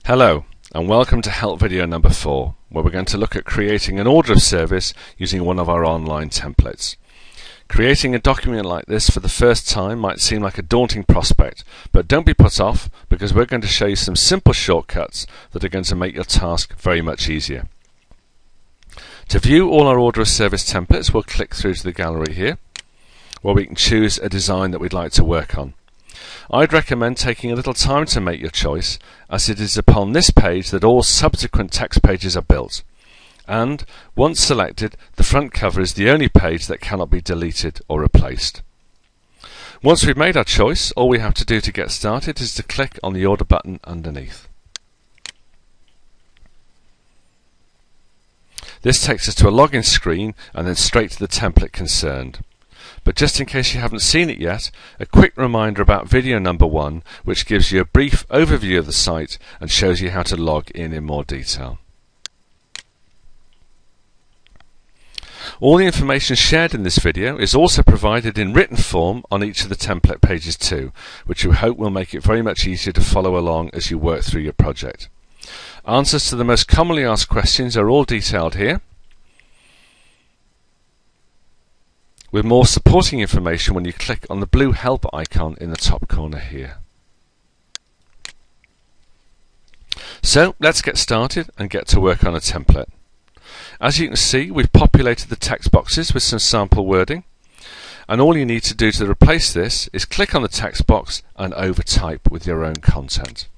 Hello and welcome to help video number 4, where we're going to look at creating an order of service using one of our online templates. Creating a document like this for the first time might seem like a daunting prospect, but don't be put off because we're going to show you some simple shortcuts that are going to make your task very much easier. To view all our order of service templates, we'll click through to the gallery here, where we can choose a design that we'd like to work on. I'd recommend taking a little time to make your choice, as it is upon this page that all subsequent text pages are built. And, once selected, the front cover is the only page that cannot be deleted or replaced. Once we've made our choice, all we have to do to get started is to click on the order button underneath. This takes us to a login screen and then straight to the template concerned. But just in case you haven't seen it yet, a quick reminder about video number 1, which gives you a brief overview of the site and shows you how to log in more detail. All the information shared in this video is also provided in written form on each of the template pages too, which we hope will make it very much easier to follow along as you work through your project. Answers to the most commonly asked questions are all detailed here, with more supporting information when you click on the blue help icon in the top corner here. So let's get started and get to work on a template. As you can see, we've populated the text boxes with some sample wording, and all you need to do to replace this is click on the text box and overtype with your own content.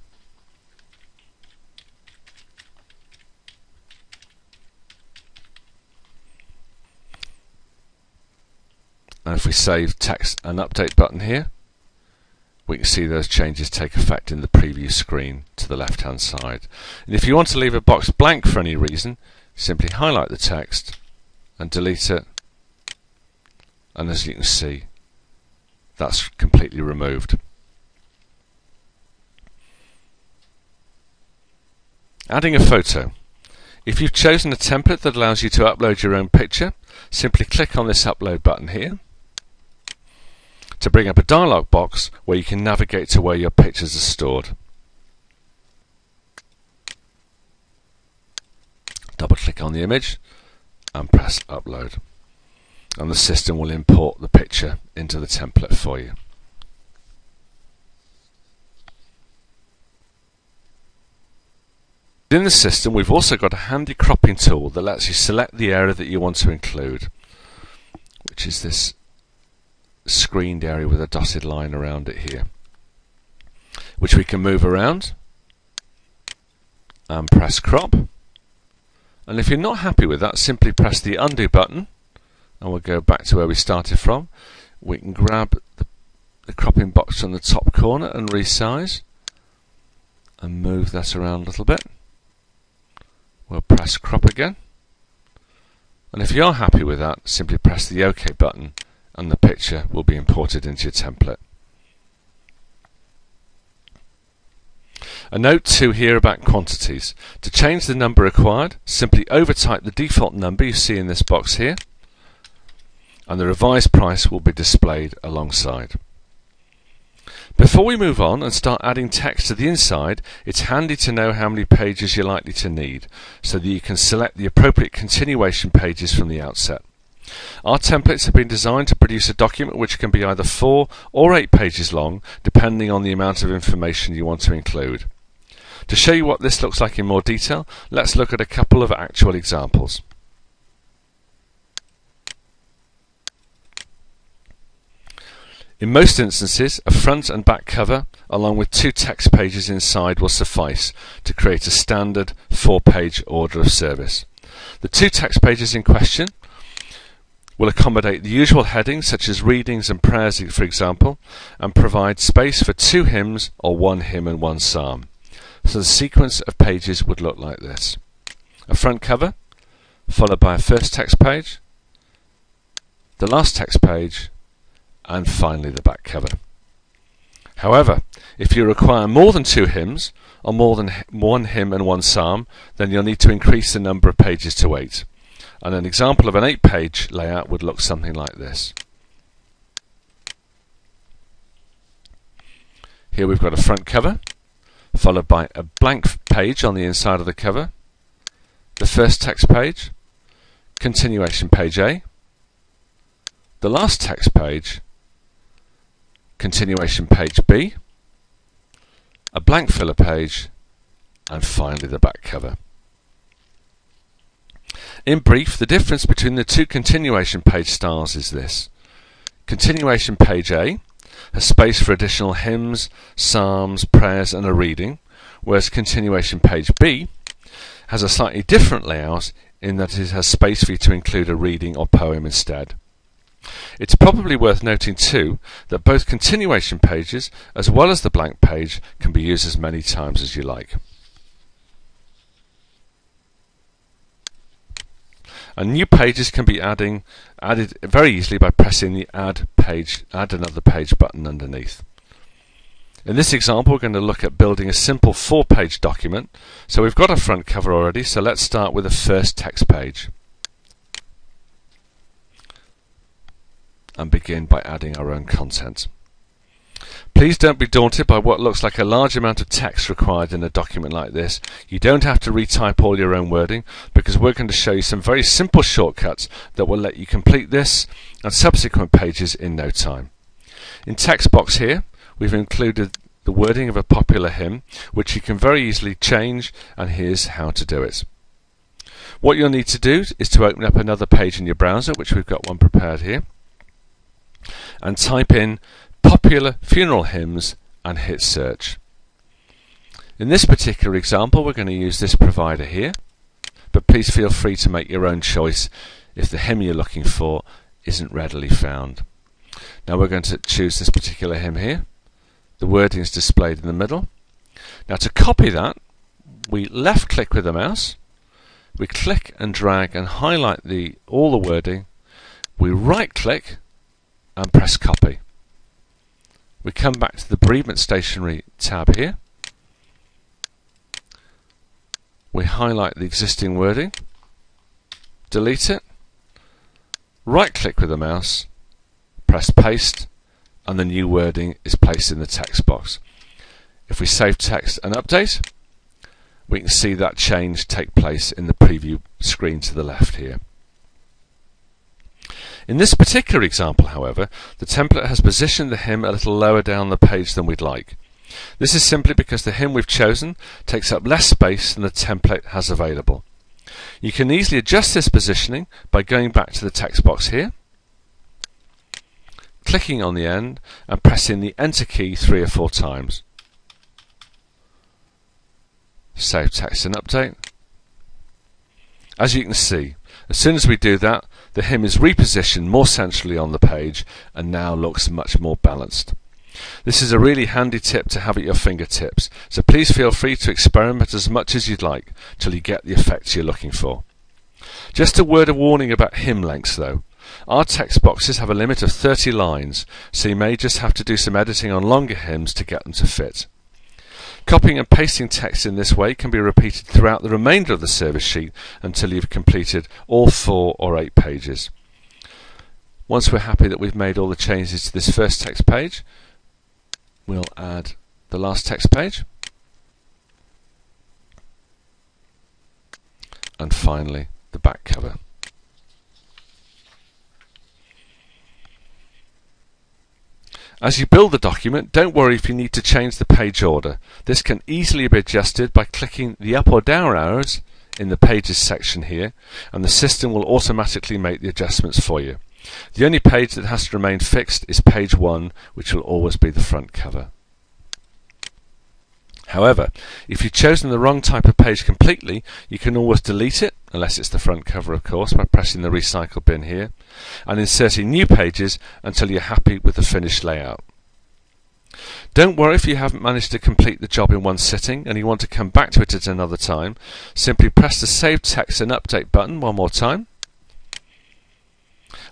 And if we save text and update button here, we can see those changes take effect in the preview screen to the left hand side. And if you want to leave a box blank for any reason, simply highlight the text and delete it, and as you can see, that's completely removed. Adding a photo. If you've chosen a template that allows you to upload your own picture, simply click on this upload button here to bring up a dialog box where you can navigate to where your pictures are stored. Double click on the image and press upload, and the system will import the picture into the template for you. Within the system, we've also got a handy cropping tool that lets you select the area that you want to include, which is this screened area with a dotted line around it here, which we can move around and press crop. And if you're not happy with that, simply press the undo button and we'll go back to where we started from. We can grab the cropping box from the top corner and resize and move that around a little bit. We'll press crop again, and if you are happy with that, simply press the OK button and the picture will be imported into your template. A note too here about quantities. To change the number required, simply overtype the default number you see in this box here, and the revised price will be displayed alongside. Before we move on and start adding text to the inside, it's handy to know how many pages you're likely to need, so that you can select the appropriate continuation pages from the outset. Our templates have been designed to produce a document which can be either 4 or 8 pages long, depending on the amount of information you want to include. To show you what this looks like in more detail, let's look at a couple of actual examples. In most instances, a front and back cover along with 2 text pages inside will suffice to create a standard 4-page order of service. The 2 text pages in question will accommodate the usual headings such as readings and prayers, for example, and provide space for 2 hymns or 1 hymn and 1 psalm. So the sequence of pages would look like this: a front cover, followed by a first text page, the last text page, and finally the back cover. However, if you require more than 2 hymns, or more than 1 hymn and 1 psalm, then you'll need to increase the number of pages to 8. And an example of an 8-page layout would look something like this. Here we've got a front cover, followed by a blank page on the inside of the cover, the first text page, continuation page A, the last text page, continuation page B, a blank filler page, and finally the back cover. In brief, the difference between the two continuation page styles is this. Continuation page A has space for additional hymns, psalms, prayers and a reading, whereas continuation page B has a slightly different layout in that it has space for you to include a reading or poem instead. It's probably worth noting too that both continuation pages as well as the blank page can be used as many times as you like. And new pages can be added very easily by pressing the add another page button underneath. In this example, we're going to look at building a simple 4-page document. So we've got a front cover already, so let's start with the first text page and begin by adding our own content. Please don't be daunted by what looks like a large amount of text required in a document like this. You don't have to retype all your own wording, because we're going to show you some very simple shortcuts that will let you complete this and subsequent pages in no time. In text box here, we've included the wording of a popular hymn, which you can very easily change, and here's how to do it. What you'll need to do is to open up another page in your browser, which we've got one prepared here, and type in popular funeral hymns and hit search. In this particular example, we're going to use this provider here, but please feel free to make your own choice if the hymn you're looking for isn't readily found. Now we're going to choose this particular hymn here. The wording is displayed in the middle. Now to copy that, we left click with the mouse, we click and drag and highlight all the wording, we right click and press copy. We come back to the Bereavement Stationery tab here. We highlight the existing wording, delete it, right click with the mouse, press paste, and the new wording is placed in the text box. If we save text and update, we can see that change take place in the preview screen to the left here. In this particular example, however, the template has positioned the hymn a little lower down the page than we'd like. This is simply because the hymn we've chosen takes up less space than the template has available. You can easily adjust this positioning by going back to the text box here, clicking on the end and pressing the Enter key 3 or 4 times. Save text and update. As you can see, as soon as we do that, the hymn is repositioned more centrally on the page and now looks much more balanced. This is a really handy tip to have at your fingertips, so please feel free to experiment as much as you'd like till you get the effects you're looking for. Just a word of warning about hymn lengths though. Our text boxes have a limit of 30 lines, so you may just have to do some editing on longer hymns to get them to fit. Copying and pasting text in this way can be repeated throughout the remainder of the service sheet until you've completed all 4 or 8 pages. Once we're happy that we've made all the changes to this first text page, we'll add the last text page, and finally the back cover. As you build the document, don't worry if you need to change the page order. This can easily be adjusted by clicking the up or down arrows in the Pages section here, and the system will automatically make the adjustments for you. The only page that has to remain fixed is page 1, which will always be the front cover. However, if you've chosen the wrong type of page completely, you can always delete it, unless it's the front cover of course, by pressing the recycle bin here, and inserting new pages until you're happy with the finished layout. Don't worry if you haven't managed to complete the job in one sitting and you want to come back to it at another time. Simply press the Save Text and Update button one more time,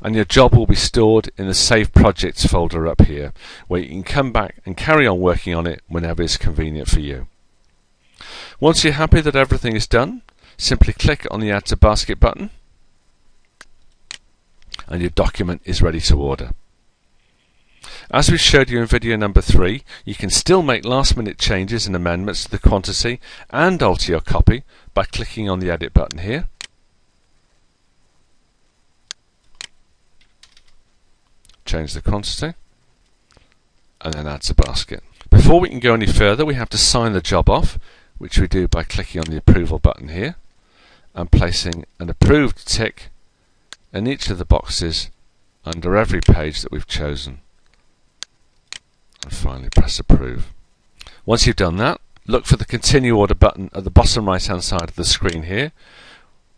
and your job will be stored in the Save Projects folder up here, where you can come back and carry on working on it whenever it's convenient for you. Once you're happy that everything is done, simply click on the Add to Basket button and your document is ready to order. As we showed you in video number 3, you can still make last-minute changes and amendments to the quantity and alter your copy by clicking on the Edit button here. Change the quantity and then add to basket. Before we can go any further, we have to sign the job off, which we do by clicking on the Approval button here and placing an approved tick in each of the boxes under every page that we've chosen. And finally press Approve. Once you've done that, look for the Continue Order button at the bottom right hand side of the screen here,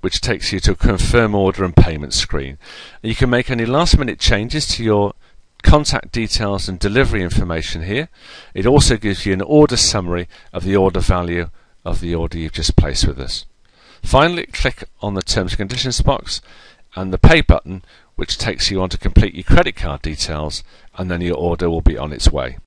which takes you to a Confirm Order and Payment screen. And you can make any last minute changes to your contact details and delivery information here. It also gives you an order summary of the order value of the order you've just placed with us. Finally, click on the Terms and Conditions box and the Pay button, which takes you on to complete your credit card details, and then your order will be on its way.